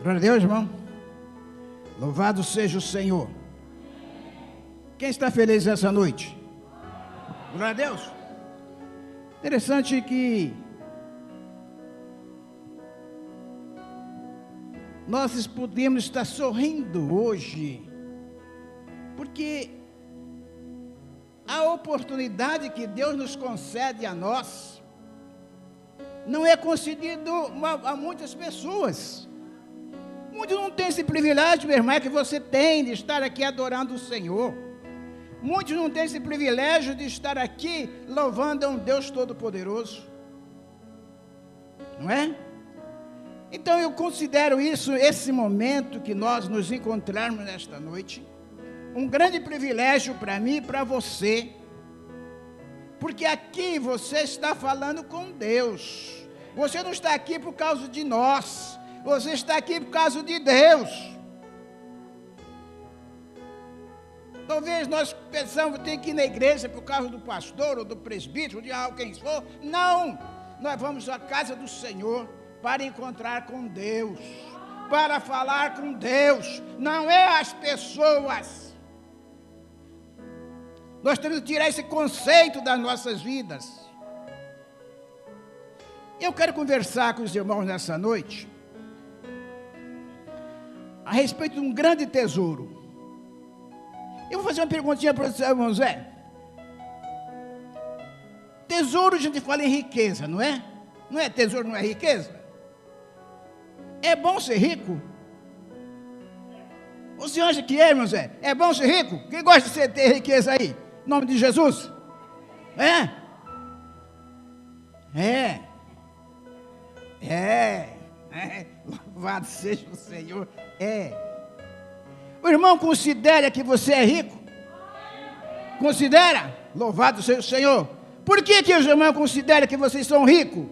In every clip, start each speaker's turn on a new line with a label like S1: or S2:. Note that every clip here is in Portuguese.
S1: Glória a Deus, irmão. Louvado seja o Senhor. Quem está feliz essa noite? Glória a Deus. Interessante que nós podemos estar sorrindo hoje, porque a oportunidade que Deus nos concede a nós não é concedido a muitas pessoas. Muitos não têm esse privilégio, meu irmão, que você tem de estar aqui adorando o Senhor. Muitos não têm esse privilégio de estar aqui louvando a um Deus Todo-Poderoso. Não é? Então eu considero isso, esse momento que nós nos encontrarmos nesta noite, um grande privilégio para mim e para você. Porque aqui você está falando com Deus. Você não está aqui por causa de nós. Você está aqui por causa de Deus. Talvez nós pensamos que tem que ir na igreja por causa do pastor ou do presbítero, de alguém for. Não, nós vamos à casa do Senhor para encontrar com Deus, para falar com Deus, não é as pessoas. Nós temos que tirar esse conceito das nossas vidas. Eu quero conversar com os irmãos nessa noite a respeito de um grande tesouro. Eu vou fazer uma perguntinha para você, irmão Zé. Tesouro a gente fala em riqueza, não é? Não é tesouro, não é riqueza? É bom ser rico? Você acha que é, irmão Zé? É bom ser rico? Quem gosta de ter riqueza aí? Em nome de Jesus? Louvado seja o Senhor. O irmão considera que você é rico? Considera? Louvado seja o Senhor. Por que os irmãos consideram que vocês são ricos?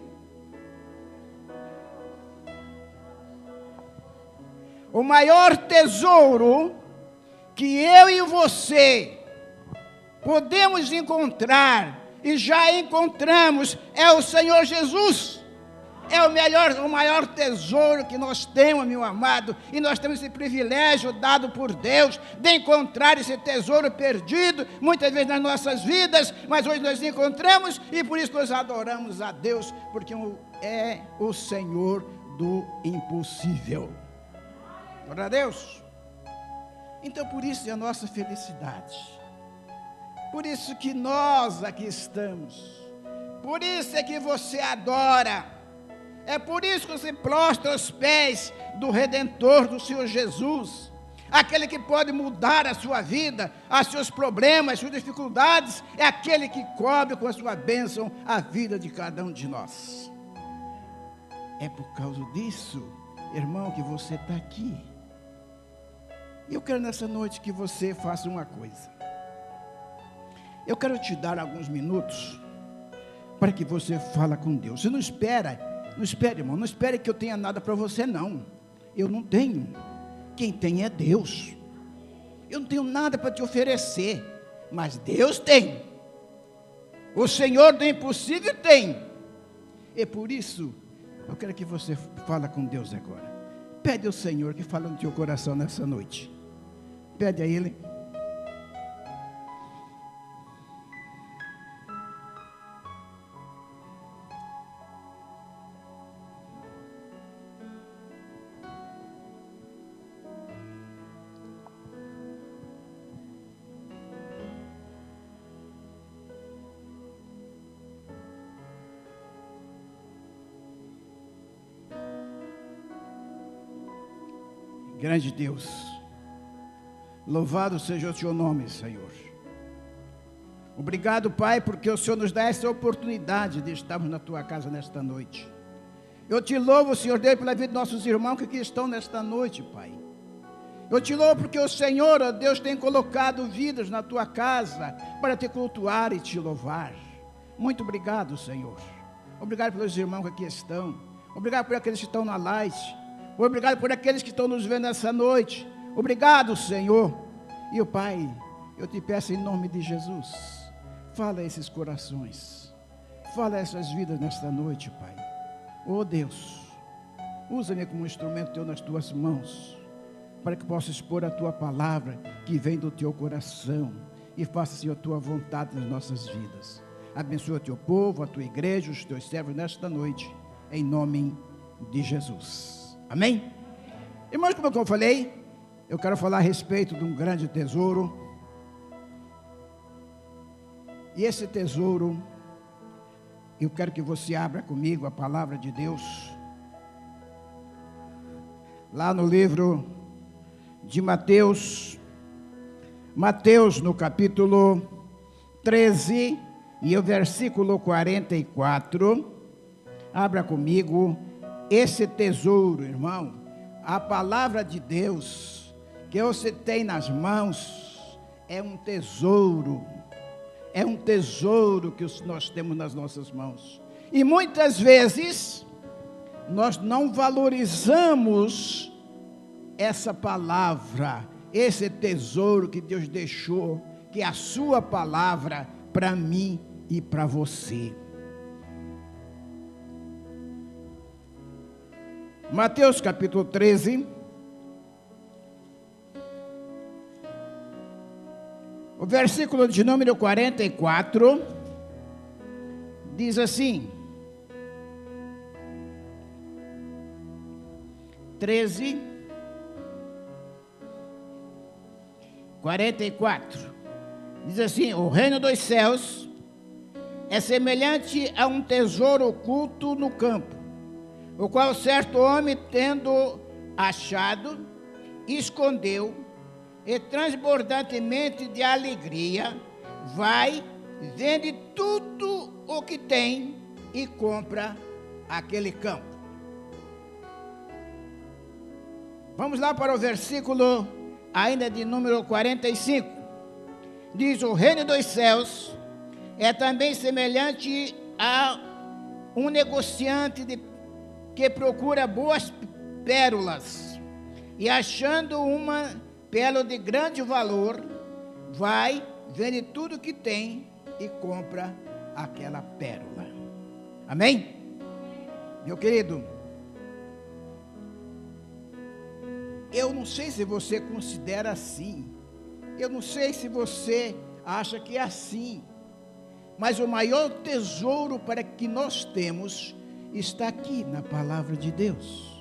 S1: O maior tesouro que eu e você podemos encontrar, e já encontramos, é o Senhor Jesus. É o maior tesouro que nós temos, meu amado, e nós temos esse privilégio dado por Deus, de encontrar esse tesouro perdido, muitas vezes nas nossas vidas, mas hoje nós encontramos, e por isso nós adoramos a Deus, porque é o Senhor do impossível. Glória a Deus. Então por isso é a nossa felicidade, por isso que nós aqui estamos, por isso é que você adora, é por isso que você prostra aos pés do Redentor, do Senhor Jesus, aquele que pode mudar a sua vida, os seus problemas, as suas dificuldades, é aquele que cobre com a sua bênção a vida de cada um de nós. É por causa disso, irmão, que você está aqui. E eu quero nessa noite que você faça uma coisa. Eu quero te dar alguns minutos para que você fale com Deus. Você não espere, irmão, não espere que eu tenha nada para você, não. Eu não tenho. Quem tem é Deus. Eu não tenho nada para te oferecer, mas Deus tem. O Senhor do impossível tem. E por isso, eu quero que você fale com Deus agora. Pede ao Senhor que fale no teu coração nessa noite. Pede a Ele. Grande Deus, louvado seja o teu nome, Senhor. Obrigado, Pai, porque o Senhor nos dá essa oportunidade de estarmos na tua casa nesta noite. Eu te louvo, Senhor Deus, pela vida de nossos irmãos que aqui estão nesta noite, Pai. Eu te louvo porque o Senhor, ó Deus, tem colocado vidas na tua casa para te cultuar e te louvar. Muito obrigado, Senhor. Obrigado pelos irmãos que aqui estão. Obrigado por aqueles que estão na live. Obrigado por aqueles que estão nos vendo nessa noite. Obrigado, Senhor. E o Pai, eu te peço em nome de Jesus, fala a esses corações, fala a essas vidas nesta noite, Pai. Oh Deus, Usa-me como instrumento teu nas tuas mãos, para que possa expor a tua palavra que vem do teu coração, e faça, Senhor, a tua vontade nas nossas vidas. Abençoa o teu povo, a tua igreja, os teus servos nesta noite, em nome de Jesus. Amém? Irmãos, como eu falei, eu quero falar a respeito de um grande tesouro. E esse tesouro, eu quero que você abra comigo a palavra de Deus, lá no livro de Mateus, no capítulo 13, e o versículo 44, abra comigo esse tesouro, irmão, a palavra de Deus, que você tem nas mãos, é um tesouro que nós temos nas nossas mãos, e muitas vezes, nós não valorizamos essa palavra, esse tesouro que Deus deixou, que é a sua palavra para mim e para você. Mateus capítulo 13, o versículo de número 44, diz assim, 13, 44, diz assim: o reino dos céus é semelhante a um tesouro oculto no campo, o qual certo homem, tendo achado, escondeu, e transbordantemente de alegria, vai, vende tudo o que tem e compra aquele campo. Vamos lá para o versículo ainda de número 45. Diz: o reino dos céus é também semelhante a um negociante que procura boas pérolas, e achando uma pérola de grande valor, vai, vende tudo que tem e compra aquela pérola. Amém? Meu querido, eu não sei se você considera assim, eu não sei se você acha que é assim, mas o maior tesouro para que nós temos está aqui na palavra de Deus.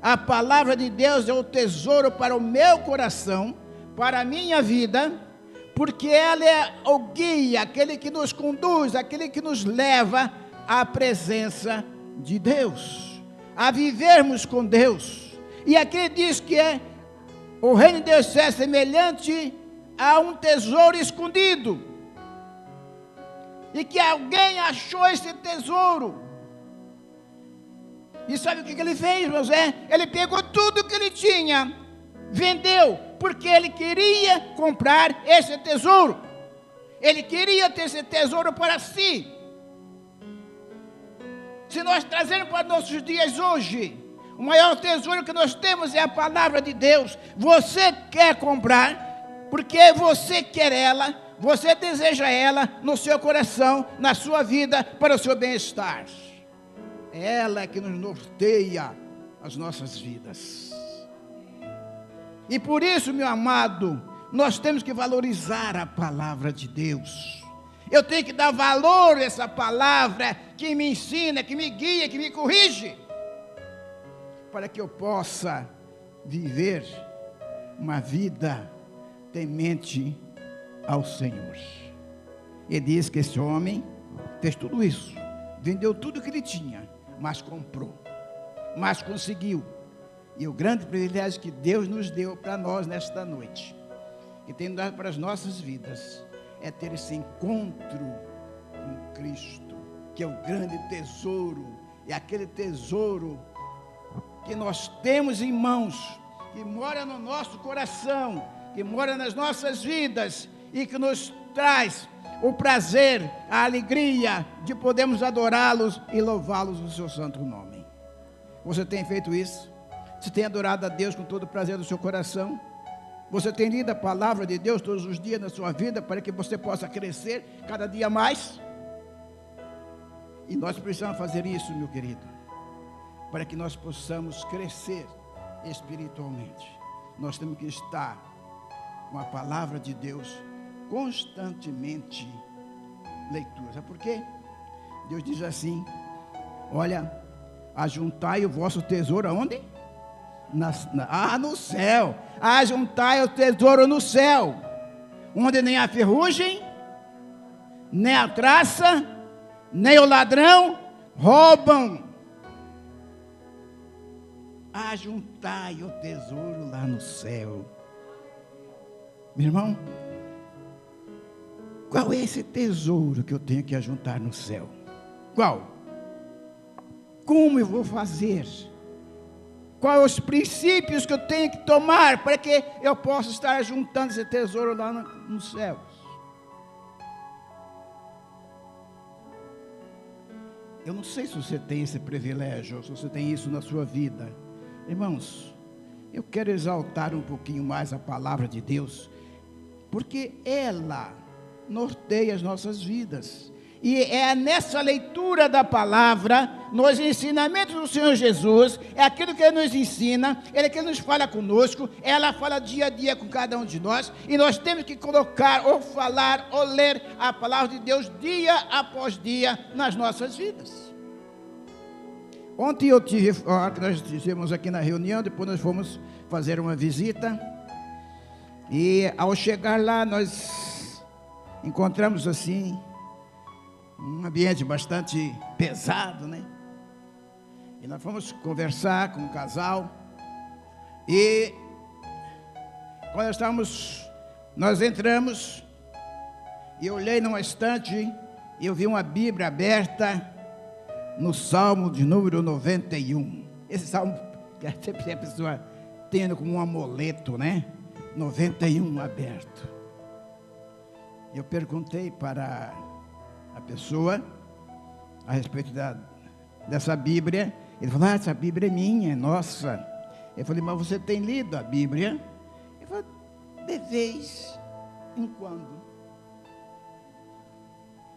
S1: A palavra de Deus é o tesouro para o meu coração, para a minha vida, porque ela é o guia, aquele que nos conduz, aquele que nos leva à presença de Deus, a vivermos com Deus. E aqui diz que o reino de Deus é semelhante a um tesouro escondido, e que alguém achou esse tesouro. E sabe o que ele fez, José? Ele pegou tudo que ele tinha, vendeu, porque ele queria comprar esse tesouro. Ele queria ter esse tesouro para si. Se nós trazermos para nossos dias hoje, o maior tesouro que nós temos é a palavra de Deus. Você quer comprar, porque você quer ela, você deseja ela no seu coração, na sua vida, para o seu bem-estar. Ela é que nos norteia as nossas vidas. E por isso, meu amado, nós temos que valorizar a palavra de Deus. Eu tenho que dar valor a essa palavra que me ensina, que me guia, que me corrige, para que eu possa viver uma vida temente ao Senhor. Ele diz que esse homem fez tudo isso, vendeu tudo que ele tinha, mas comprou, mas conseguiu. E o grande privilégio que Deus nos deu para nós nesta noite, que tem dado para as nossas vidas, é ter esse encontro com Cristo, que é o grande tesouro, é aquele tesouro que nós temos em mãos, que mora no nosso coração, que mora nas nossas vidas, e que nos traz o prazer, a alegria de podermos adorá-los e louvá-los no seu santo nome. Você tem feito isso? Você tem adorado a Deus com todo o prazer do seu coração? Você tem lido a palavra de Deus todos os dias na sua vida, para que você possa crescer cada dia mais? E nós precisamos fazer isso, meu querido. para que nós possamos crescer espiritualmente. Nós temos que estar com a palavra de Deus constantemente leitura. Sabe por quê? Deus diz assim: olha, ajuntai o vosso tesouro aonde? No céu. Ajuntai o tesouro no céu, onde nem a ferrugem, nem a traça, nem o ladrão roubam. Ajuntai o tesouro lá no céu. Meu irmão, qual é esse tesouro que eu tenho que ajuntar no céu? Qual? Como eu vou fazer? Quais os princípios que eu tenho que tomar para que eu possa estar juntando esse tesouro lá nos céus? Eu não sei se você tem esse privilégio, ou se você tem isso na sua vida. Irmãos, eu quero exaltar um pouquinho mais a palavra de Deus, porque ela norteia as nossas vidas. E é nessa leitura da palavra, nos ensinamentos do Senhor Jesus, é aquilo que Ele nos ensina, Ele que nos fala conosco, ela fala dia a dia com cada um de nós, e nós temos que colocar, ou falar, ou ler a palavra de Deus dia após dia nas nossas vidas. Ontem nós estivemos aqui na reunião, depois nós fomos fazer uma visita, e ao chegar lá nós encontramos assim um ambiente bastante pesado, né? E nós fomos conversar com um casal, e quando nós entramos, e eu olhei numa estante, e eu vi uma Bíblia aberta no Salmo de número 91. Esse Salmo, que sempre a pessoa tendo como um amuleto, né? 91 aberto. Eu perguntei para a pessoa a respeito dessa Bíblia. Ele falou: essa Bíblia é minha, é nossa. Eu falei: mas você tem lido a Bíblia? Ele falou: de vez em quando.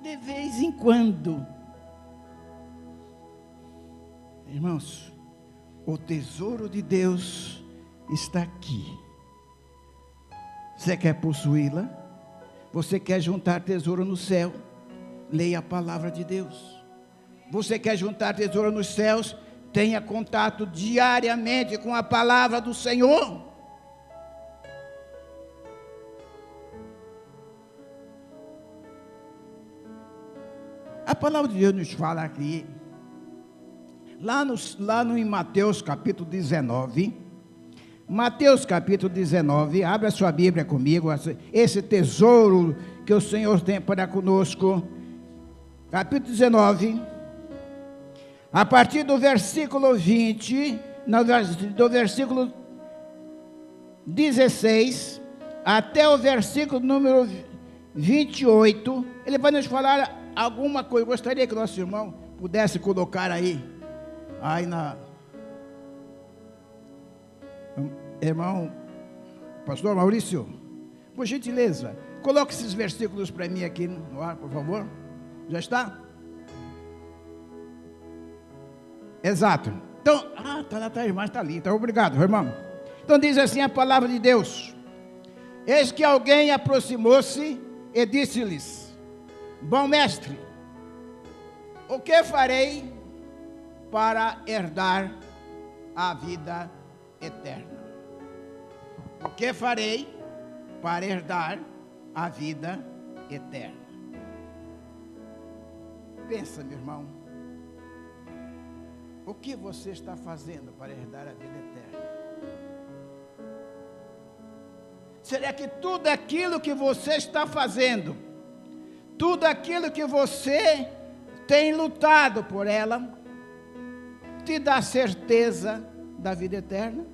S1: De vez em quando. Irmãos, o tesouro de Deus está aqui. Você quer possuí-la? Você quer juntar tesouro no céu? Leia a palavra de Deus. Você quer juntar tesouro nos céus? Tenha contato diariamente com a palavra do Senhor. A palavra de Deus nos fala aqui, lá no em Mateus capítulo 19, Mateus capítulo 19, abre a sua Bíblia comigo, esse tesouro que o Senhor tem para conosco. Capítulo 19, a partir do versículo 20, do versículo 16, até o versículo número 28, ele vai nos falar alguma coisa. Eu gostaria que o nosso irmão pudesse colocar aí irmão, pastor Maurício, por gentileza, coloque esses versículos para mim aqui no ar, por favor. Já está? Exato. Então, está lá atrás, mas está ali. Então, obrigado, irmão. Então diz assim a palavra de Deus: eis que alguém aproximou-se e disse-lhes: bom mestre, o que farei para herdar a vida eterna? O que farei para herdar a vida eterna? Pensa, meu irmão, o que você está fazendo para herdar a vida eterna? Será que tudo aquilo que você está fazendo, tudo aquilo que você tem lutado por ela, te dá certeza da vida eterna?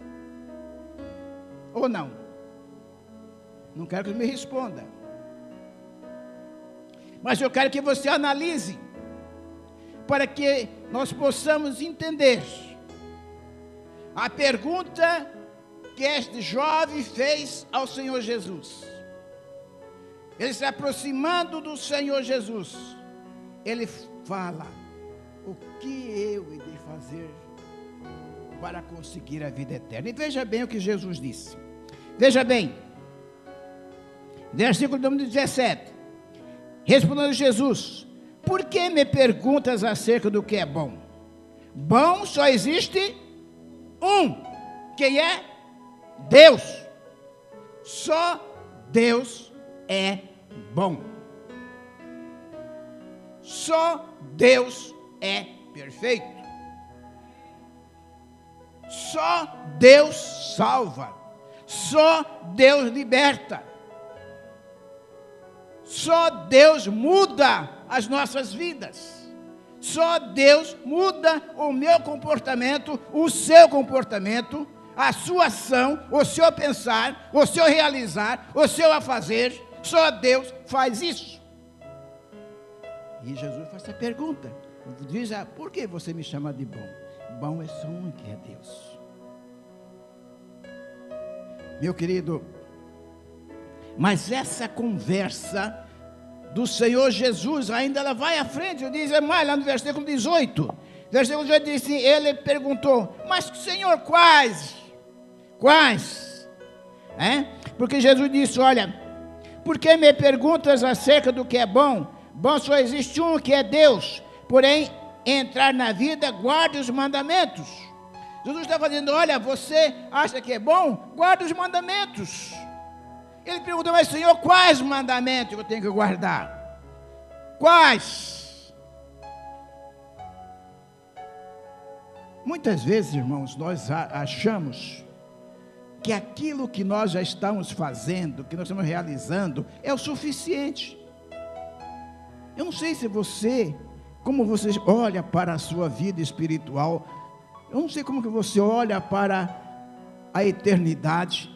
S1: Ou não? Não quero que me responda, mas eu quero que você analise, para que nós possamos entender a pergunta que este jovem fez ao Senhor Jesus. Ele se aproximando do Senhor Jesus, ele fala: o que eu irei fazer para conseguir a vida eterna. E veja bem o que Jesus disse. Veja bem, versículo número 17. Respondeu Jesus: por que me perguntas acerca do que é bom? Bom só existe um, quem é? Deus. Só Deus é bom. Só Deus é perfeito. Só Deus salva. Só Deus liberta. Só Deus muda as nossas vidas. Só Deus muda o meu comportamento, o seu comportamento, a sua ação, o seu pensar, o seu realizar, o seu fazer. Só Deus faz isso. E Jesus faz essa pergunta. Diz: por que você me chama de bom? Bom é só um, que é Deus. Meu querido, mas essa conversa do Senhor Jesus, ainda ela vai à frente, diz mais lá no versículo 18. Versículo 18 diz assim: ele perguntou: mas Senhor, quais? Porque Jesus disse: olha, por que me perguntas acerca do que é bom? Bom só existe um, que é Deus. Porém, entrar na vida, guarde os mandamentos. Jesus está fazendo: olha, você acha que é bom? Guarde os mandamentos. Ele perguntou: mas Senhor, quais mandamentos eu tenho que guardar? Quais? Muitas vezes, irmãos, nós achamos que aquilo que nós já estamos fazendo, que nós estamos realizando, é o suficiente. Eu não sei se você, como você olha para a sua vida espiritual, eu não sei como que você olha para a eternidade.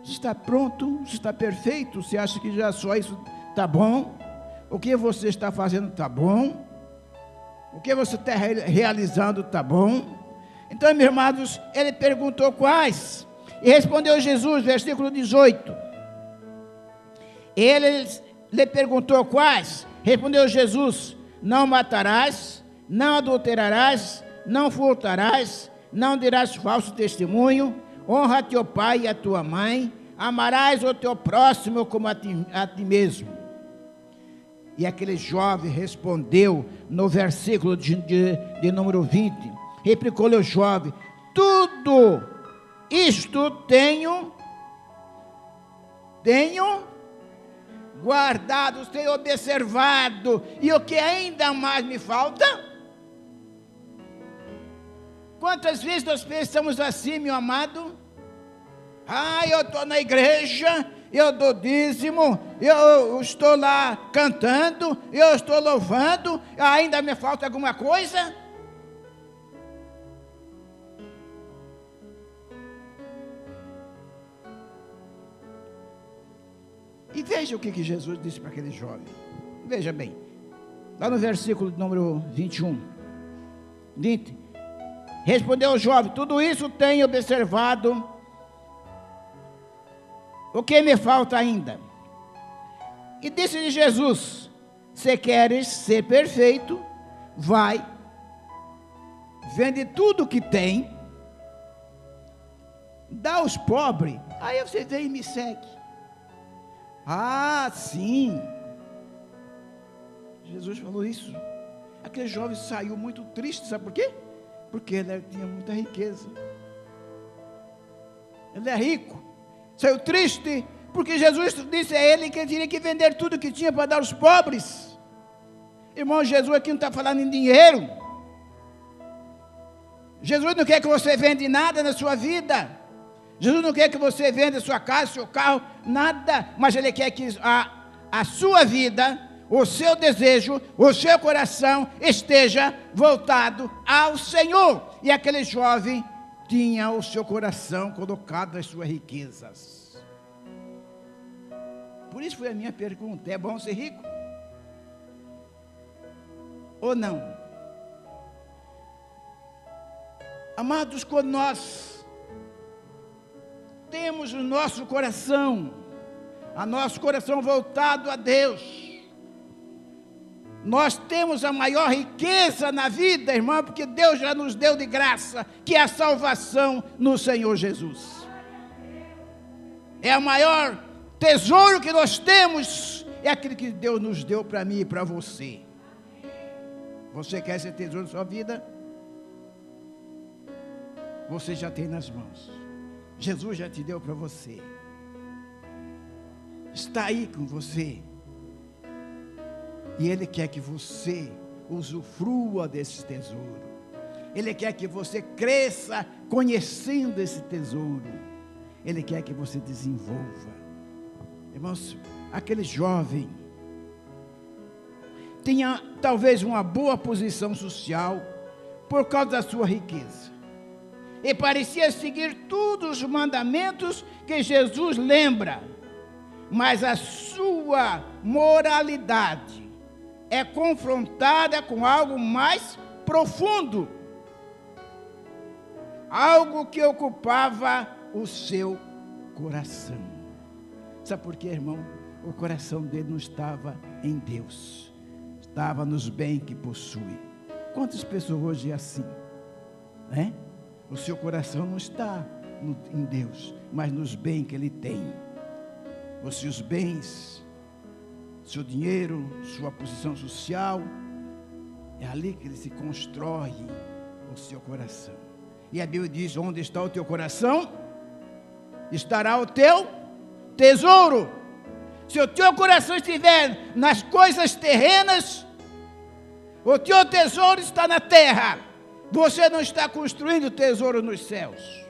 S1: Você está pronto? Você está perfeito? Você acha que já só isso está bom? O que você está fazendo está bom? O que você está realizando está bom? Então, meus irmãos, ele perguntou quais? E respondeu Jesus, versículo 18. Ele lhe perguntou quais? Respondeu Jesus: não matarás, não adulterarás, não furtarás, não dirás falso testemunho, honra teu pai e a tua mãe, amarás o teu próximo como a ti mesmo. E aquele jovem respondeu no versículo de número 20, replicou-lhe o jovem: tudo isto tenho guardado, tenho observado, e o que ainda mais me falta? Quantas vezes nós pensamos assim, meu amado? Eu estou na igreja, eu dou dízimo, eu estou lá cantando, eu estou louvando, ainda me falta alguma coisa? E veja o que Jesus disse para aquele jovem. Veja bem, lá no versículo número 21, 20, respondeu o jovem: tudo isso tenho observado, o que me falta ainda? E disse-lhe Jesus: se queres ser perfeito, vai, vende tudo que tem, dá aos pobres, aí você vem e me segue. Sim, Jesus falou isso. Aquele jovem saiu muito triste, sabe por quê? Porque ele tinha muita riqueza, ele é rico. Saiu triste porque Jesus disse a ele que ele teria que vender tudo que tinha para dar aos pobres. Irmão, Jesus aqui não está falando em dinheiro. Jesus não quer que você venda nada na sua vida. Jesus não quer que você venda sua casa, seu carro, nada. Mas Ele quer que a sua vida, o seu desejo, o seu coração esteja voltado ao Senhor. E aquele jovem tinha o seu coração colocado nas suas riquezas. Por isso foi a minha pergunta: é bom ser rico? Ou não? Amados, quando nós temos o nosso coração voltado a Deus, Nós temos a maior riqueza na vida, irmão, porque Deus já nos deu de graça, que é a salvação no Senhor Jesus. É o maior tesouro que nós temos, é aquele que Deus nos deu para mim e para você. Você quer esse tesouro na sua vida? Você já tem nas mãos. Jesus já te deu para você. Está aí com você. E Ele quer que você usufrua desse tesouro. Ele quer que você cresça conhecendo esse tesouro. Ele quer que você desenvolva. Irmãos, aquele jovem tinha talvez uma boa posição social por causa da sua riqueza. E parecia seguir todos os mandamentos que Jesus lembra. Mas a sua moralidade é confrontada com algo mais profundo. Algo que ocupava o seu coração. Sabe por quê, irmão? O coração dele não estava em Deus. Estava nos bens que possui. Quantas pessoas hoje é assim? Né? O seu coração não está em Deus, mas nos bens que ele tem. Os seus bens, seu dinheiro, sua posição social, é ali que ele se constrói o seu coração. E a Bíblia diz: onde está o teu coração, estará o teu tesouro. Se o teu coração estiver nas coisas terrenas, o teu tesouro está na terra. Você não está construindo tesouro nos céus.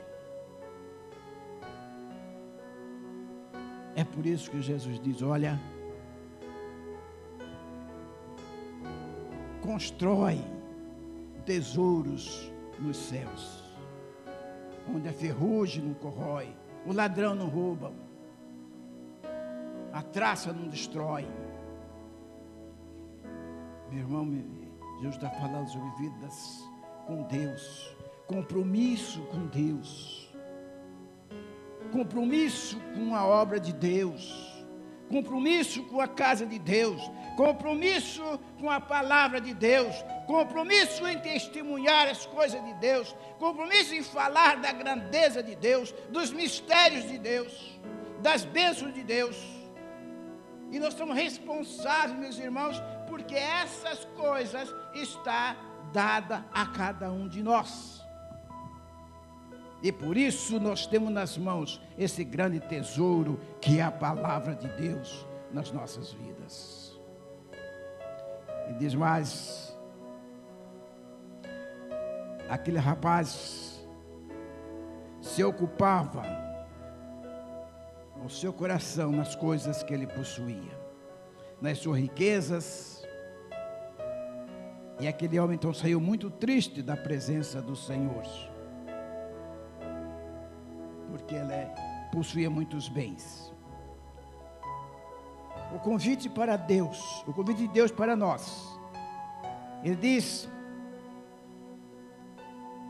S1: É por isso que Jesus diz: olha, constrói tesouros nos céus, onde a ferrugem não corrói, o ladrão não rouba, a traça não destrói. Meu irmão, Jesus está falando sobre vidas com Deus, compromisso com Deus, compromisso com a obra de Deus, compromisso com a casa de Deus, compromisso com a palavra de Deus, compromisso em testemunhar as coisas de Deus, compromisso em falar da grandeza de Deus, dos mistérios de Deus, das bênçãos de Deus. E nós somos responsáveis, meus irmãos, porque essas coisas estão dadas a cada um de nós. E por isso nós temos nas mãos esse grande tesouro que é a palavra de Deus nas nossas vidas. E diz mais, aquele rapaz se ocupava o seu coração nas coisas que ele possuía, nas suas riquezas. E aquele homem então saiu muito triste da presença do Senhor, porque ele possuía muitos bens. O convite para Deus, o convite de Deus para nós, ele diz,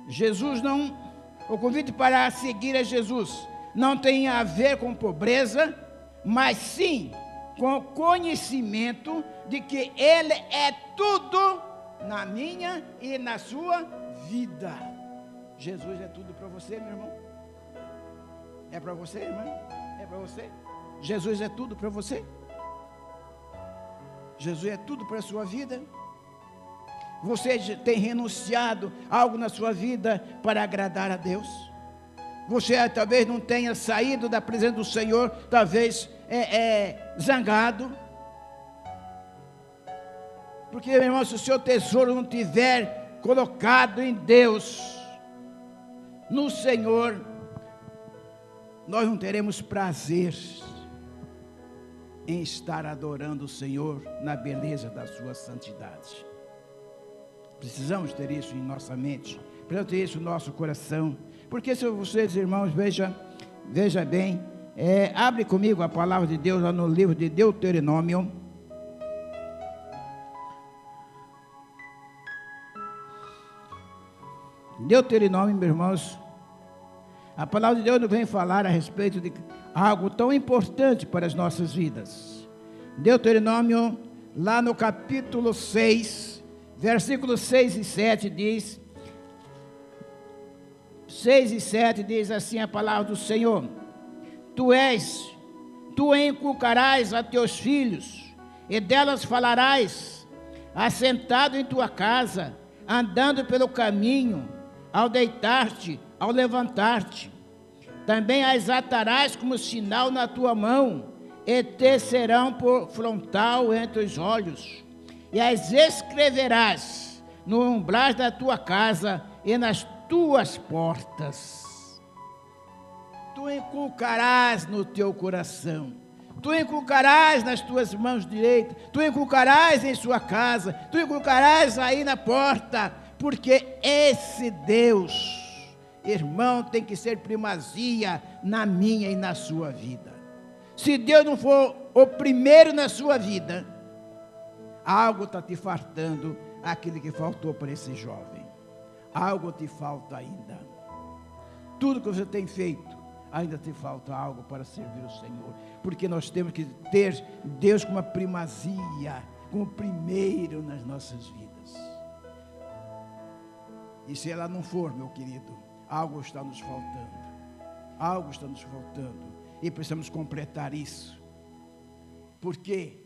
S1: Jesus não, o convite para seguir a Jesus não tem a ver com pobreza, mas sim com o conhecimento de que Ele é tudo na minha e na sua vida. Jesus é tudo para você, meu irmão? É para você, irmã? É para você? Jesus é tudo para você? Jesus é tudo para a sua vida? Você tem renunciado a algo na sua vida para agradar a Deus? Você talvez não tenha saído da presença do Senhor, talvez zangado. Porque, meu irmão, se o seu tesouro não tiver colocado em Deus, no Senhor, nós não teremos prazer em estar adorando o Senhor na beleza da sua santidade. Precisamos ter isso em nossa mente, precisamos ter isso no nosso coração. Porque se vocês, irmãos, veja bem, abre comigo a palavra de Deus lá no livro de Deuteronômio. Deuteronômio, meus irmãos, a palavra de Deus nos vem falar a respeito de algo tão importante para as nossas vidas. Deuteronômio, lá no capítulo 6, versículos 6 e 7 diz, 6 e 7 diz assim a palavra do Senhor: tu inculcarás a teus filhos, e delas falarás, assentado em tua casa, andando pelo caminho, ao deitar-te, ao levantar-te. Também as atarás como sinal na tua mão, e te serão por frontal entre os olhos, e as escreverás no umbral da tua casa e nas tuas portas. Tu inculcarás no teu coração, tu inculcarás nas tuas mãos direitas, tu inculcarás em sua casa, tu inculcarás aí na porta, porque esse Deus, irmão, tem que ser primazia na minha e na sua vida. Se Deus não for o primeiro na sua vida, algo está te faltando, aquilo que faltou para esse jovem. Algo te falta ainda. Tudo que você tem feito, ainda te falta algo para servir o Senhor. Porque nós temos que ter Deus como a primazia, como primeiro nas nossas vidas. E se ela não for, meu querido, algo está nos faltando. Algo está nos faltando. E precisamos completar isso. Por quê?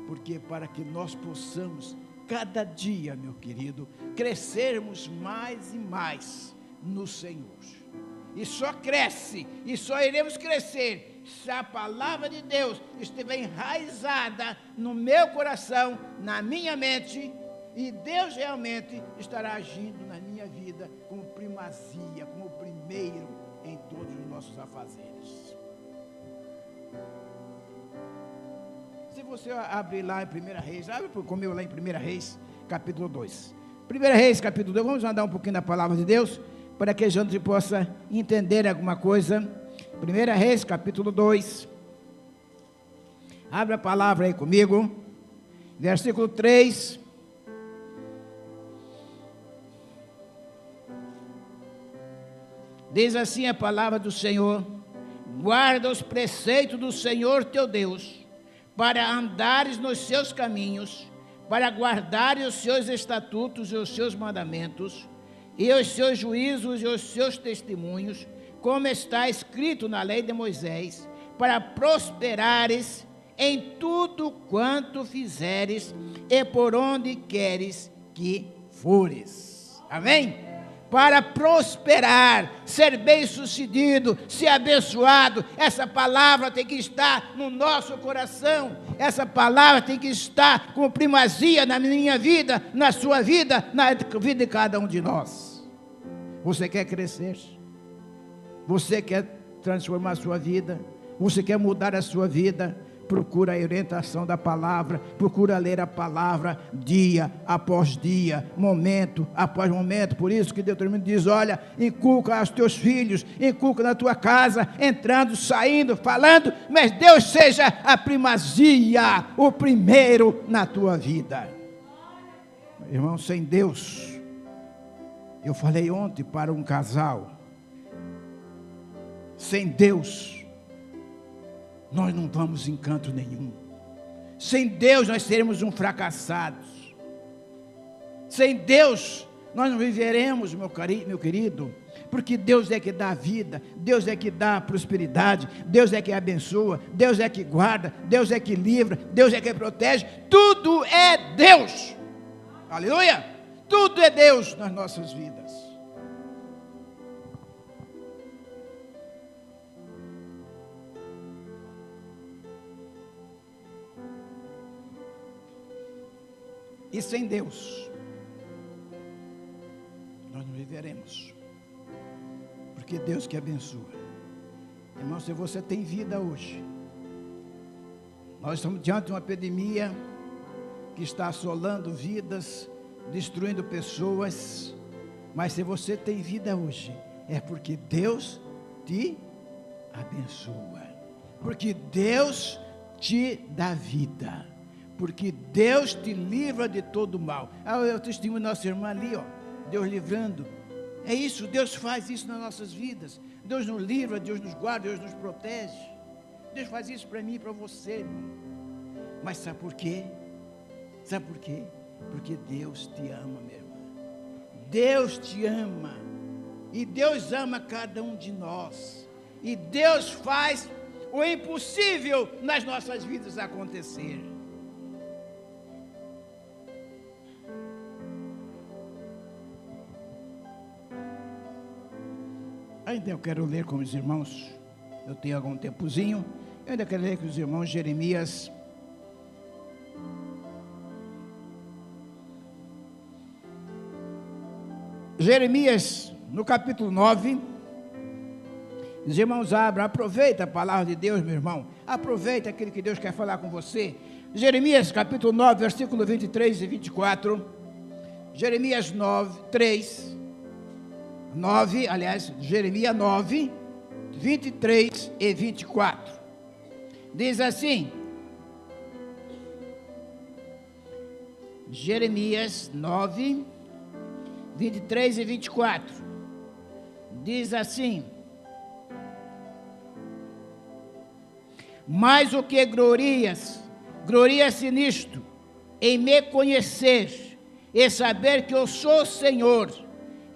S1: Porque para que nós possamos, cada dia, meu querido, crescermos mais e mais no Senhor. E só cresce, e só iremos crescer, se a palavra de Deus estiver enraizada no meu coração, na minha mente, e Deus realmente estará agindo na minha vida como primazia, como primeiro em todos os nossos afazeres. Se você abrir lá em 1 Reis, abre comigo lá em 1 Reis, capítulo 2. 1 Reis, capítulo 2, vamos andar um pouquinho na palavra de Deus, para que a gente possa entender alguma coisa. 1 Reis, capítulo 2. Abre a palavra aí comigo, versículo 3. Diz assim a palavra do Senhor: guarda os preceitos do Senhor teu Deus, para andares nos seus caminhos, para guardares os seus estatutos e os seus mandamentos, e os seus juízos e os seus testemunhos, como está escrito na lei de Moisés, para prosperares em tudo quanto fizeres, e por onde queres que fores. Amém? Para prosperar, ser bem-sucedido, ser abençoado, essa palavra tem que estar no nosso coração, essa palavra tem que estar com primazia na minha vida, na sua vida, na vida de cada um de nós. Você quer crescer? Você quer transformar a sua vida? Você quer mudar a sua vida? Procura a orientação da palavra, procura ler a palavra dia após dia, momento após momento. Por isso que Deuteronômio diz: olha, inculca aos teus filhos, inculca na tua casa, entrando, saindo, falando, mas Deus seja a primazia, o primeiro na tua vida. Irmão, sem Deus, eu falei ontem para um casal, sem Deus nós não vamos em canto nenhum. Sem Deus nós seremos um fracassados. Sem Deus nós não viveremos, meu querido, porque Deus é que dá vida, Deus é que dá prosperidade, Deus é que abençoa, Deus é que guarda, Deus é que livra, Deus é que protege. Tudo é Deus. Aleluia! Tudo é Deus nas nossas vidas. E sem Deus, nós não viveremos, porque Deus que abençoa. Irmão, se você tem vida hoje, nós estamos diante de uma epidemia que está assolando vidas, destruindo pessoas, mas se você tem vida hoje, é porque Deus te abençoa, porque Deus te dá vida, porque Deus te livra de todo mal. É o testemunho da nossa irmã ali, ó, Deus livrando. É isso, Deus faz isso nas nossas vidas. Deus nos livra, Deus nos guarda, Deus nos protege. Deus faz isso para mim e para você, irmão. Mas sabe por quê? Sabe por quê? Porque Deus te ama, meu irmão. Deus te ama. E Deus ama cada um de nós. E Deus faz o impossível nas nossas vidas acontecer. Ainda eu quero ler com os irmãos, eu tenho algum tempozinho, eu ainda quero ler com os irmãos Jeremias. Jeremias, no capítulo 9, os irmãos abram, aproveita a palavra de Deus, meu irmão, aproveita aquilo que Deus quer falar com você. Jeremias, capítulo 9, versículo 23 e 24, Jeremias 9, Jeremias 9, 23 e 24, diz assim, Jeremias 9, 23 e 24, diz assim, mas o que gloria-se nisto, em me conhecer, e saber que eu sou o Senhor,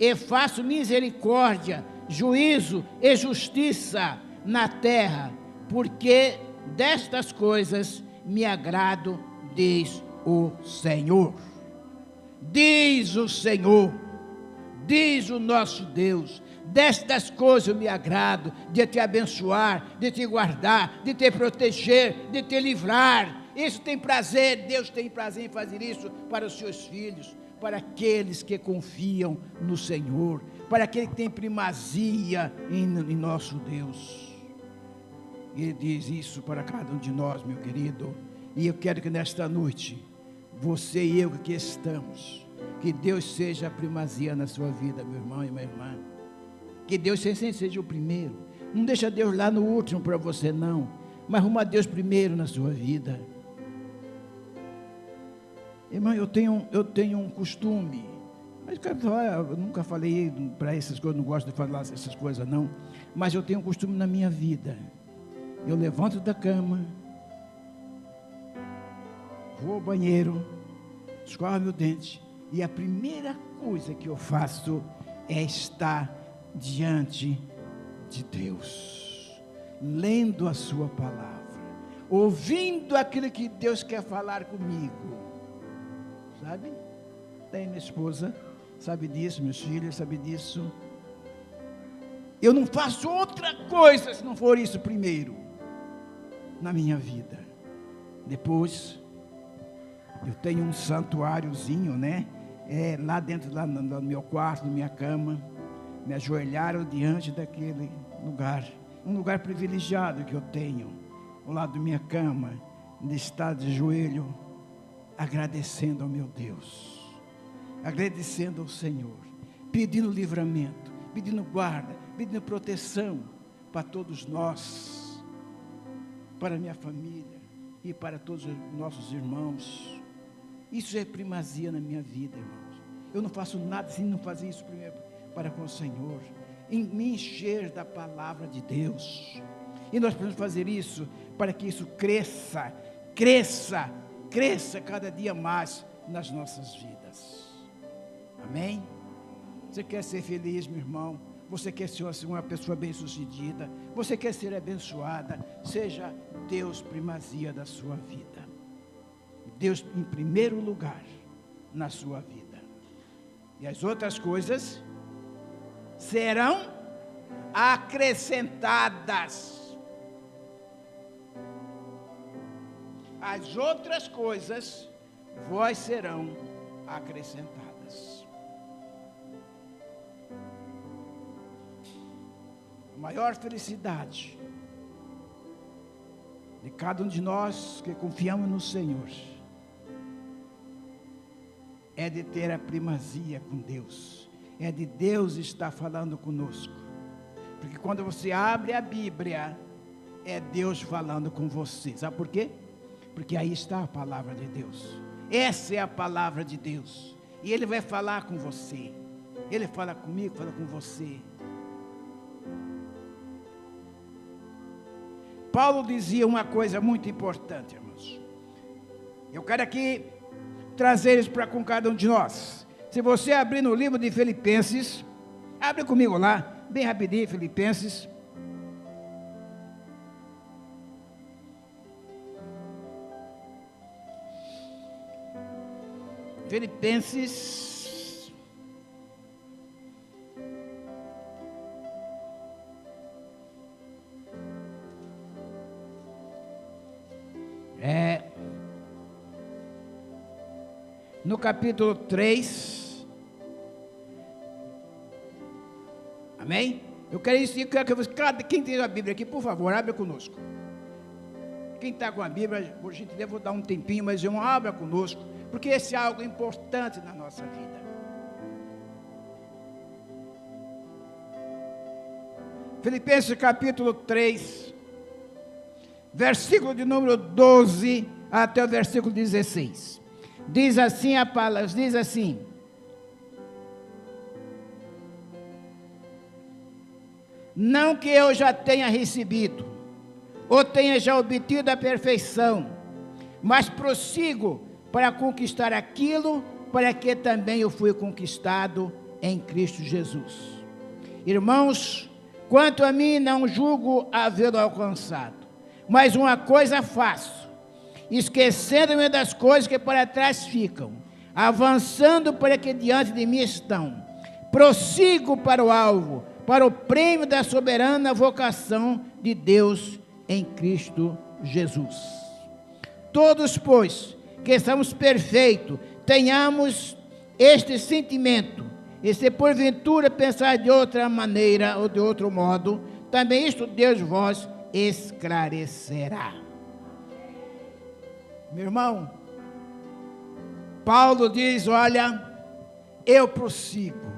S1: e faço misericórdia, juízo e justiça na terra, porque destas coisas me agrado, diz o Senhor. Diz o Senhor, diz o nosso Deus, destas coisas eu me agrado, de te abençoar, de te guardar, de te proteger, de te livrar. Isso tem prazer, Deus tem prazer em fazer isso para os seus filhos, para aqueles que confiam no Senhor, para aquele que tem primazia em nosso Deus. Ele diz isso para cada um de nós, meu querido, e eu quero que nesta noite, você e eu que aqui estamos, que Deus seja a primazia na sua vida, meu irmão e minha irmã, que Deus seja o primeiro, não deixa Deus lá no último para você não, mas arruma Deus primeiro na sua vida. Irmão, eu tenho um costume, mas eu nunca falei para essas coisas, não gosto de falar essas coisas não, mas eu tenho um costume na minha vida, eu levanto da cama, vou ao banheiro, escovo meu dente, e a primeira coisa que eu faço é estar diante de Deus, lendo a sua palavra, ouvindo aquilo que Deus quer falar comigo, sabe? Tem minha esposa, sabe disso, meus filhos, sabe disso. Eu não faço outra coisa se não for isso primeiro, na minha vida. Depois, eu tenho um santuáriozinho, né? Lá dentro, lá no meu quarto, na minha cama, me ajoelharam diante daquele lugar, um lugar privilegiado que eu tenho, ao lado da minha cama, de estar de joelho, agradecendo ao meu Deus, agradecendo ao Senhor, pedindo livramento, pedindo guarda, pedindo proteção para todos nós, para a minha família e para todos os nossos irmãos. Isso é primazia na minha vida, irmãos. Eu não faço nada sem não fazer isso primeiro para com o Senhor, em me encher da palavra de Deus. E nós precisamos fazer isso para que isso cresça cada dia mais nas nossas vidas. Amém? Você quer ser feliz, meu irmão? Você quer ser uma pessoa bem-sucedida? Você quer ser abençoada? Seja Deus primazia da sua vida. Deus em primeiro lugar na sua vida. E as outras coisas serão acrescentadas. As outras coisas vós serão acrescentadas. A maior felicidade de cada um de nós que confiamos no Senhor é de ter a primazia com Deus, é de Deus estar falando conosco, porque quando você abre a Bíblia, é Deus falando com você. Sabe por quê? Porque aí está a palavra de Deus. Essa é a palavra de Deus, e Ele vai falar com você. Ele fala comigo, fala com você. Paulo dizia uma coisa muito importante, irmãos. Eu quero aqui trazer isso para com cada um de nós. Se você abrir no livro de Filipenses, abre comigo lá, bem rapidinho, Filipenses. Filipenses, no capítulo 3, amém? Eu quero que você, quem tem a Bíblia aqui, por favor, abra conosco. Quem está com a Bíblia, por gentileza, vou dar um tempinho, mas irmão, abra conosco, porque esse é algo importante na nossa vida. Filipenses capítulo 3, versículo de número 12 até o versículo 16. Diz assim a palavra, diz assim: não que eu já tenha recebido, ou tenha já obtido a perfeição, mas prossigo para conquistar aquilo, para que também eu fui conquistado em Cristo Jesus. Irmãos, quanto a mim, não julgo havê-lo alcançado, mas uma coisa faço, esquecendo-me das coisas que para trás ficam, avançando para que diante de mim estão, prossigo para o alvo, para o prêmio da soberana vocação de Deus em Cristo Jesus. Todos, pois, que estamos perfeitos, tenhamos este sentimento, e se porventura pensar de outra maneira ou de outro modo, também isto Deus vos esclarecerá. Meu irmão, Paulo diz, olha, eu prossigo,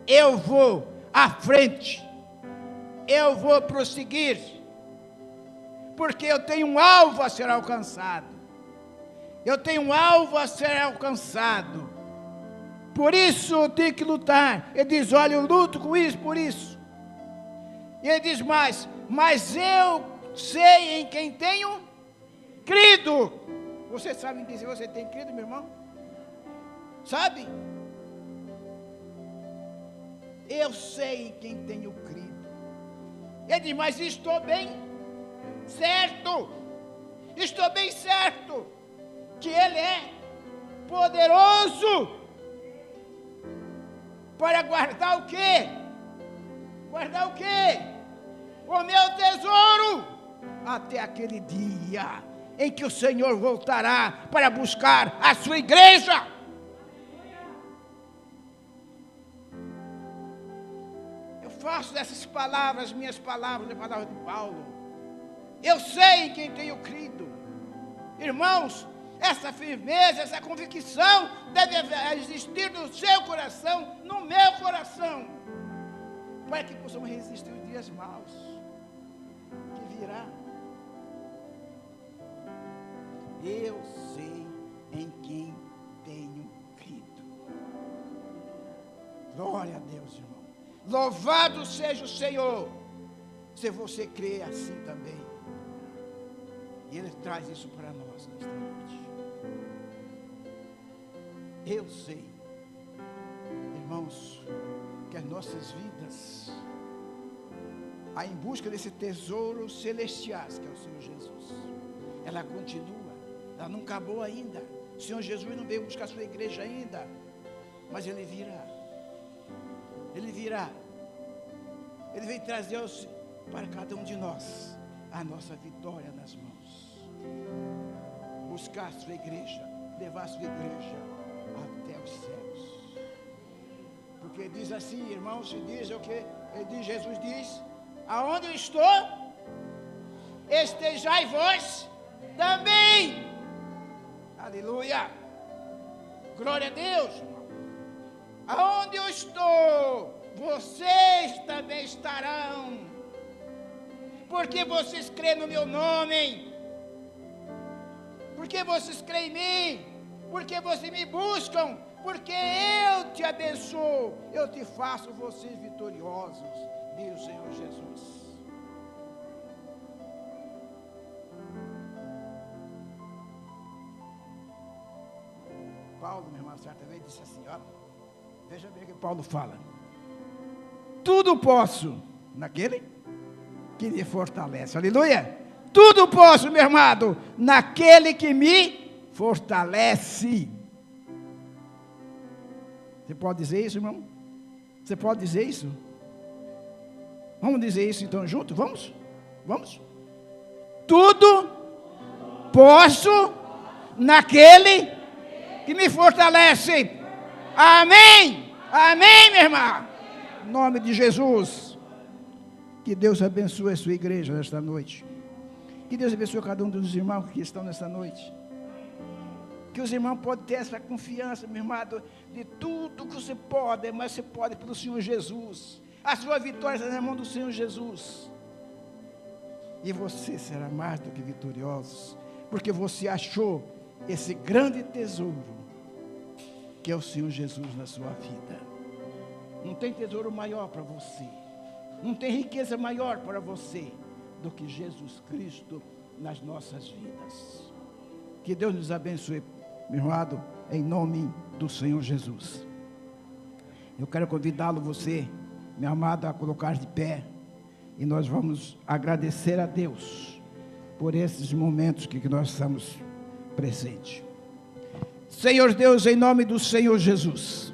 S1: eu vou à frente, eu vou prosseguir, porque eu tenho um alvo a ser alcançado, eu tenho um alvo a ser alcançado, por isso eu tenho que lutar. Ele diz, olha, eu luto com isso, por isso. E ele diz mais, mas eu sei em quem tenho crido. Você sabe em quem você tem crido, meu irmão? Sabe? Eu sei em quem tenho crido. Ele diz, mas estou bem certo, estou bem certo, que Ele é poderoso para guardar o quê? Guardar o quê? O meu tesouro, até aquele dia em que o Senhor voltará para buscar a sua igreja. Eu faço dessas palavras, minhas palavras, as palavras de Paulo. Eu sei em quem tenho crido. Irmãos, essa firmeza, essa convicção deve existir no seu coração, no meu coração, para que possamos resistir os dias maus que virá. Eu sei em quem tenho crido. Glória a Deus, irmão. Louvado seja o Senhor, se você crê assim também. E Ele traz isso para nós nesta noite. Eu sei, irmãos, que as nossas vidas, em busca desse tesouro celestial, que é o Senhor Jesus, ela continua. Ela não acabou ainda. O Senhor Jesus não veio buscar a sua igreja ainda, mas Ele virá. Ele virá. Ele vem trazer para cada um de nós a nossa vitória nas mãos. Buscar a sua igreja, levar a sua igreja até os céus. Porque diz assim, irmãos, diz o que? Ele diz, Jesus diz, aonde eu estou, estejai vós também. Aleluia, glória a Deus. Aonde eu estou, vocês também estarão, porque vocês creem no meu nome, porque vocês creem em mim, porque vocês me buscam, porque eu te abençoo, eu te faço vocês vitoriosos, diz o Senhor Jesus. Paulo, meu irmão, certa vez disse assim, ó, veja bem o que Paulo fala. Tudo posso naquele que me fortalece. Aleluia! Tudo posso, meu irmão, naquele que me fortalece. Você pode dizer isso, irmão? Você pode dizer isso? Vamos dizer isso então junto? Vamos? Vamos? Tudo posso naquele que me fortalece. Amém! Amém, minha irmã! Em nome de Jesus. Que Deus abençoe a sua igreja nesta noite. Que Deus abençoe cada um dos irmãos que estão nesta noite. Que os irmãos podem ter essa confiança, meu irmão, de tudo que você pode, mas você pode pelo Senhor Jesus. A sua vitória está na mão do Senhor Jesus. E você será mais do que vitorioso, porque você achou esse grande tesouro, que é o Senhor Jesus na sua vida. Não tem tesouro maior para você. Não tem riqueza maior para você do que Jesus Cristo nas nossas vidas. Que Deus nos abençoe, meu irmão, em nome do Senhor Jesus. Eu quero convidá-lo, você, meu amado, a colocar de pé, e nós vamos agradecer a Deus por esses momentos que nós estamos presentes. Senhor Deus, em nome do Senhor Jesus,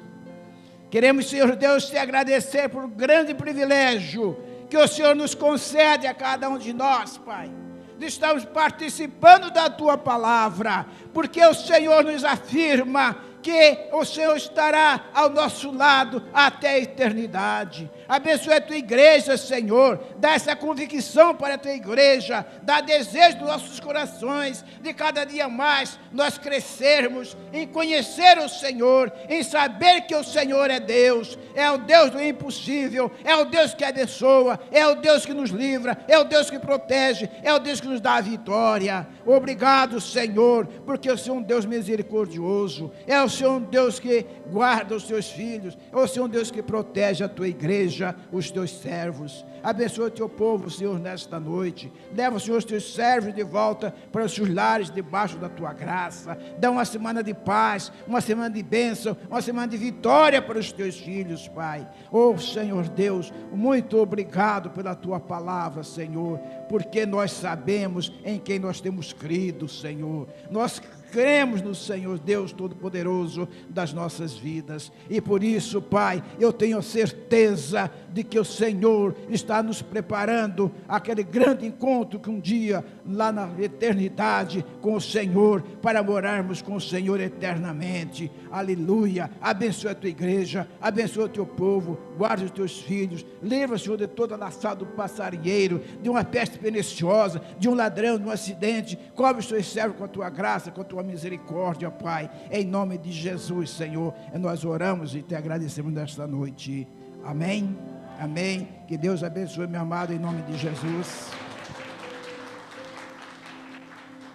S1: queremos, Senhor Deus, te agradecer por um grande privilégio que o Senhor nos concede a cada um de nós, Pai, de estarmos participando da Tua palavra, porque o Senhor nos afirma que o Senhor estará ao nosso lado até a eternidade. Abençoe a Tua igreja, Senhor, dá essa convicção para a Tua igreja, dá desejo dos nossos corações, de cada dia mais nós crescermos em conhecer o Senhor, em saber que o Senhor é Deus, é o Deus do impossível, é o Deus que abençoa, é o Deus que nos livra, é o Deus que protege, é o Deus que nos dá a vitória. Obrigado, Senhor, porque o Senhor é um Deus misericordioso, é o Senhor um Deus que guarda os seus filhos, é o Senhor um Deus que protege a Tua igreja, os Teus servos. Abençoa o Teu povo, Senhor, nesta noite. Leva, Senhor, os Teus servos de volta para os seus lares, debaixo da Tua graça. Dá uma semana de paz, uma semana de bênção, uma semana de vitória para os Teus filhos, Pai. Oh, Senhor Deus, muito obrigado pela Tua palavra, Senhor, porque nós sabemos em quem nós temos crido, Senhor. Nós cremos no Senhor Deus Todo-Poderoso das nossas vidas, e por isso, Pai, eu tenho certeza de que o Senhor está nos preparando aquele grande encontro que um dia, lá na eternidade, com o Senhor, para morarmos com o Senhor eternamente. Aleluia. Abençoa a Tua igreja, abençoa o Teu povo, guarda os Teus filhos, livra, Senhor, de toda a laçada do passarinheiro, de uma peste perniciosa, de um ladrão, de um acidente. Cobre os Teus servos com a Tua graça, com a Tua misericórdia, Pai, em nome de Jesus, Senhor, nós oramos e te agradecemos nesta noite. Amém, amém. Que Deus abençoe, meu amado, em nome de Jesus.